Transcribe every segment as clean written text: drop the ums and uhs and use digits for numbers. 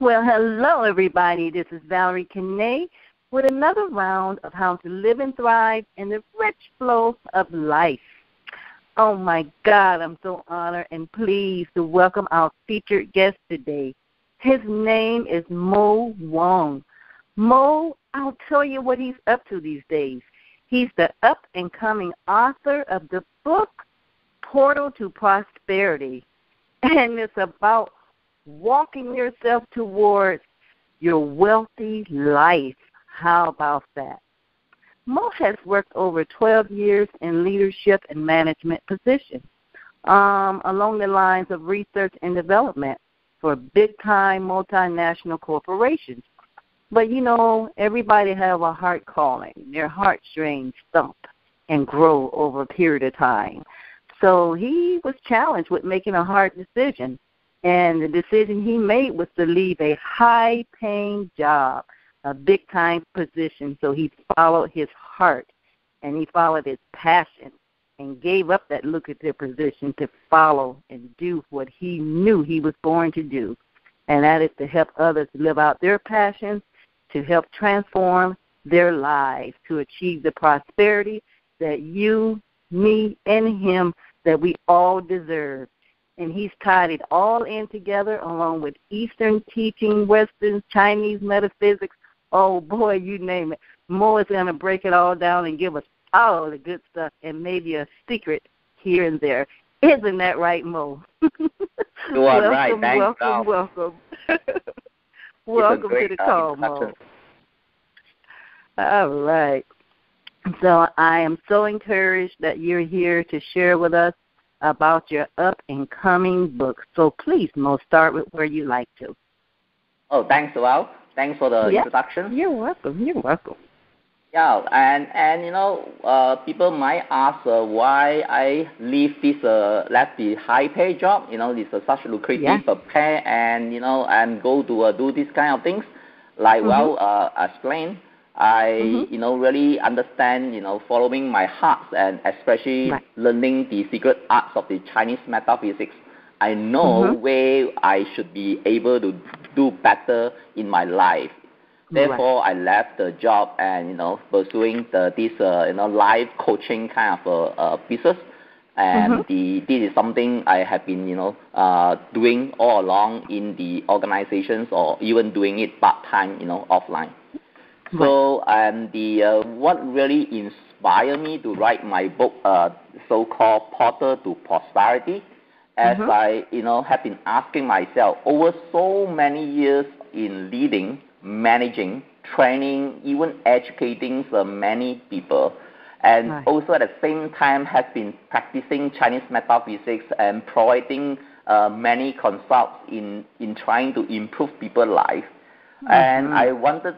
Well, hello, everybody. This is Valerie Kane with another round of how to live and thrive in the rich flow of life. Oh, my God, I'm so honored and pleased to welcome our featured guest today. His name is Wong. Mo, I'll tell you what he's up to these days. He's the up-and-coming author of the book Portal to Prosperity, and it's about walking yourself towards your wealthy life. How about that? Mo has worked over 12 years in leadership and management positions along the lines of research and development for big-time multinational corporations. But, you know, everybody have a heart calling. Their heartstrings thump and grow over a period of time. So he was challenged with making a hard decision. And the decision he made was to leave a high-paying job, a big-time position. So he followed his heart, and he followed his passion, and gave up that lucrative position to follow and do what he knew he was born to do, and that is to help others live out their passions, to help transform their lives, to achieve the prosperity that you, me, and him, that we all deserve. And he's tied it all in together along with Eastern teaching, Western, Chinese metaphysics. Oh, boy, you name it. Mo is going to break it all down and give us all the good stuff and maybe a secret here and there. Isn't that right, Mo? You are right. Thanks. Welcome. Welcome to the call, Mo. All right. So I am so encouraged that you're here to share with us about your up-and-coming book. So please, Mo, start with where you like to. Oh, thanks, Val. Thanks for the introduction. You're welcome. You're welcome. Yeah, and you know, people might ask why I leave this left the high-pay job. You know, this such lucrative pay, and you know, and go to do this kind of things. Like explained. I, you know, really understand, you know, following my heart and especially learning the secret arts of the Chinese metaphysics. I know where I should be able to do better in my life. Therefore, I left the job and, you know, pursuing this, you know, life coaching kind of business. And this is something I have been, you know, doing all along in the organizations or even doing it part-time, you know, offline. So, what really inspired me to write my book, so-called Portal to Prosperity, as I, you know, have been asking myself over so many years in leading, managing, training, even educating many people, and also at the same time has been practicing Chinese metaphysics and providing many consults in trying to improve people's life. And I wanted to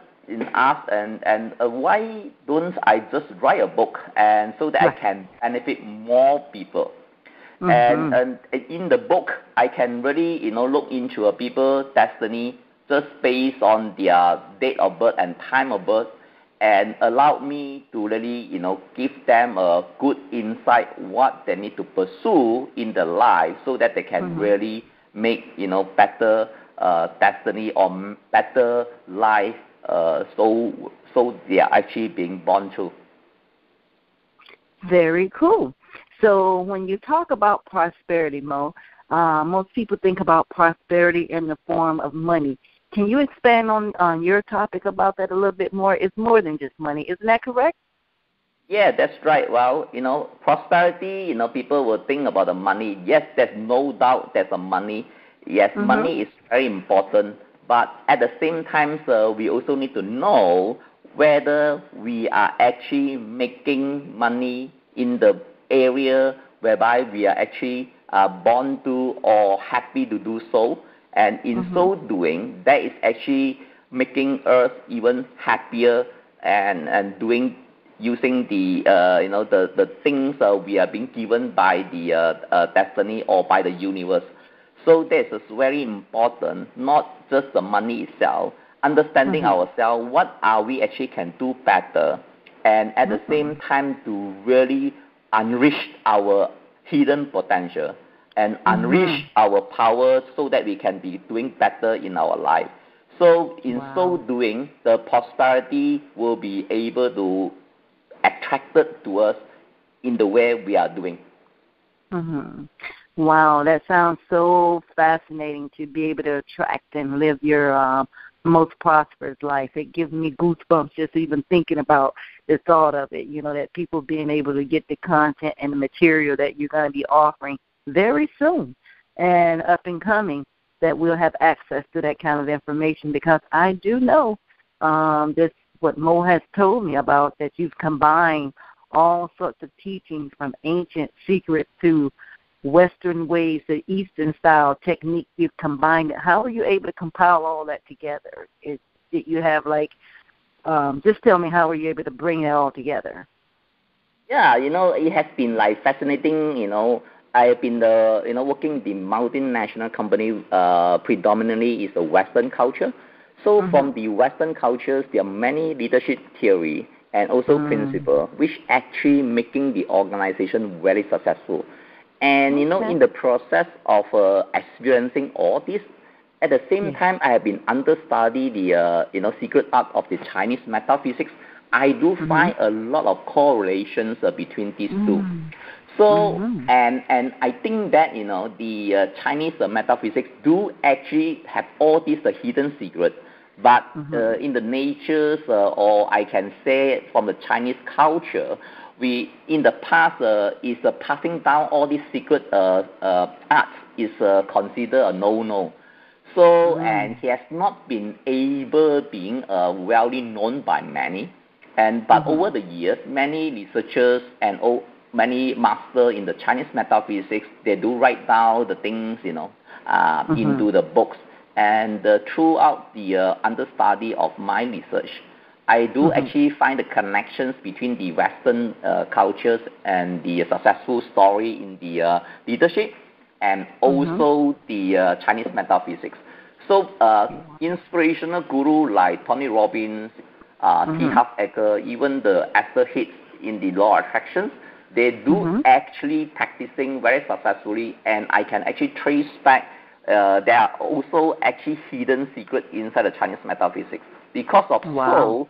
ask, and why don't I just write a book and so that I can benefit more people? And in the book, I can really, you know, look into a people's destiny just based on their date of birth and time of birth, and allow me to really, you know, give them a good insight what they need to pursue in their life so that they can really make, you know, better destiny or better life. So they are actually being born to. Very cool. So when you talk about prosperity, Mo, most people think about prosperity in the form of money. Can you expand on your topic about that a little bit more? It's more than just money. Isn't that correct? Yeah, that's right. Well, you know, prosperity, you know, people will think about the money. Yes, there's no doubt there's a money. Yes, money is very important. But at the same time, we also need to know whether we are actually making money in the area whereby we are actually born to or happy to do so. And in so doing, that is actually making us even happier and using the you know, the things we are being given by the destiny or by the universe. So this is very important, not just the money itself, understanding ourselves, what are we actually can do better, and at the same time to really unleash our hidden potential and unleash our power so that we can be doing better in our life. So in so doing, the prosperity will be able to attracted to us in the way we are doing. Mm-hmm. Wow, that sounds so fascinating to be able to attract and live your most prosperous life. It gives me goosebumps just even thinking about the thought of it, that people being able to get the content and the material that you're going to be offering very soon and up and coming, that we'll have access to that kind of information, because I do know just what Mo has told me about, that you've combined all sorts of teachings from ancient secrets to Western ways to Eastern style techniques. You've combined it. How are you able to compile all that together? Did you have just tell me, how are you able to bring it all together? Yeah, it has been fascinating. I have been working the multinational company. Predominantly is a Western culture. So from the Western cultures, there are many leadership theory and also principle which actually making the organization very successful. And in the process of experiencing all this, at the same time, I have been understudy the secret art of the Chinese metaphysics. I do find a lot of correlations between these two. So and I think that the Chinese metaphysics do actually have all these hidden secrets, but in the natures, or I can say from the Chinese culture, we in the past is passing down all these secret arts is considered a no-no. So and he has not been able being well known by many, but over the years, many researchers and many masters in the Chinese metaphysics, they do write down the things into the books, and throughout the understudy of my research, I do actually find the connections between the Western cultures and the successful story in the leadership, and also the Chinese metaphysics. So inspirational guru like Tony Robbins, T. Harv Eker, even the Esther Hicks in the Law of Attraction, they do actually practicing very successfully, and I can actually trace back there are also actually hidden secrets inside the Chinese metaphysics. Because of so,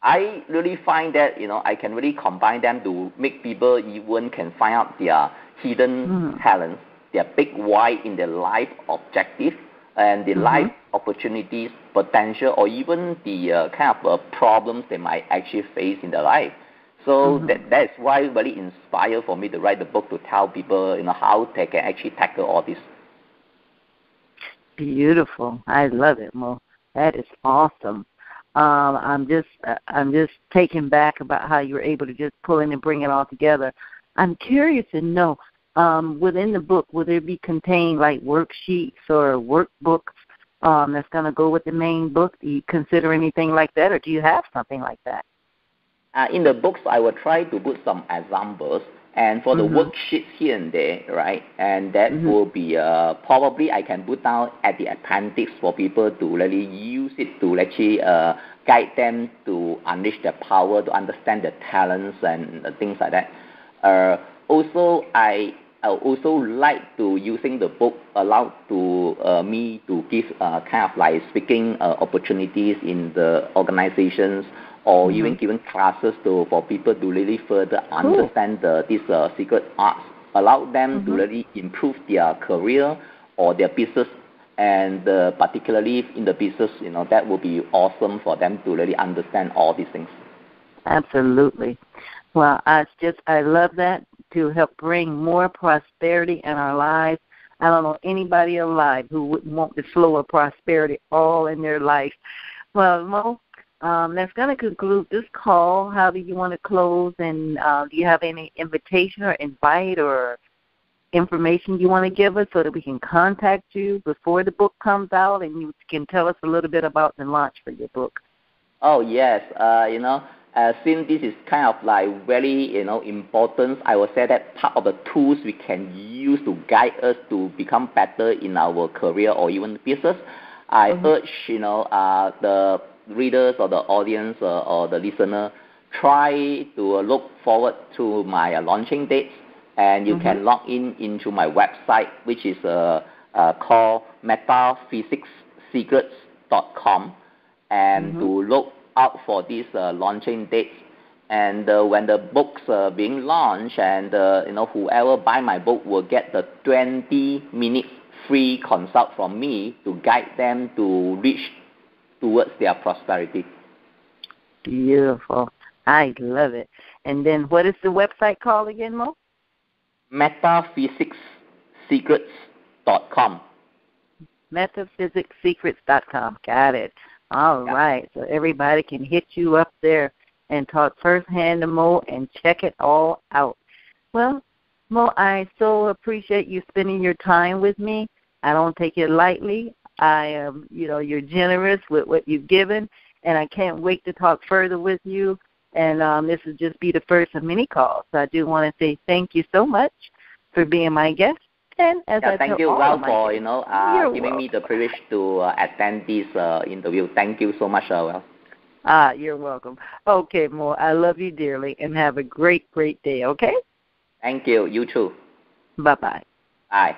I really find that I can really combine them to make people even can find out their hidden talents, their big why in their life objective, and the life opportunities, potential, or even the kind of problems they might actually face in their life. So that's why it really inspired for me to write the book, to tell people how they can actually tackle all this. Beautiful. I love it, Mo. That is awesome. I'm just taken back about how you were able to just pull in and bring it all together. I'm curious to know, within the book, will there be contained like worksheets or workbooks that's going to go with the main book? Do you consider anything like that, or do you have something like that? In the books, I will try to put some examples, and for the worksheets here and there, right? And that will be probably I can put down at the appendix for people to really use it to actually guide them to unleash their power, to understand their talents and things like that. Also, I also like to using the book allowed to me to give kind of like speaking opportunities in the organizations, or even giving classes for people to really further understand these secret arts, allow them to really improve their career or their business, and particularly in the business, that would be awesome for them to really understand all these things. Absolutely. Well, I love that, to help bring more prosperity in our lives. I don't know anybody alive who wouldn't want the flow of prosperity all in their life. Well, Mo, that's going to conclude this call. How do you want to close? And do you have any invitation or invite or information you want to give us so that we can contact you before the book comes out and you can tell us a little bit about the launch for your book? Oh, yes. Since this is kind of like very, important, I would say that part of the tools we can use to guide us to become better in our career or even business, I urge, the readers or the audience or the listener, try to look forward to my launching dates, and you can log into my website, which is called metaphysicsecrets.com. secrets.com and to look out for these launching dates. And when the books are being launched, and whoever buy my book will get the 20 minutes free consult from me to guide them to reach towards their prosperity. Beautiful. I love it. And then what is the website called again, Mo? metaphysicsecrets.com. metaphysicsecrets.com. Got it. All right. So everybody can hit you up there and talk firsthand to Mo and check it all out. Well, Mo, I so appreciate you spending your time with me. I don't take it lightly. I am, you're generous with what you've given, and I can't wait to talk further with you. And this will just be the first of many calls. So I do want to say thank you so much for being my guest. And as I thank you, Val, for giving me the privilege to attend this interview. Thank you so much, Val. You're welcome. Okay, Mo, I love you dearly, and have a great, great day, okay? Thank you. You too. Bye-bye. Bye.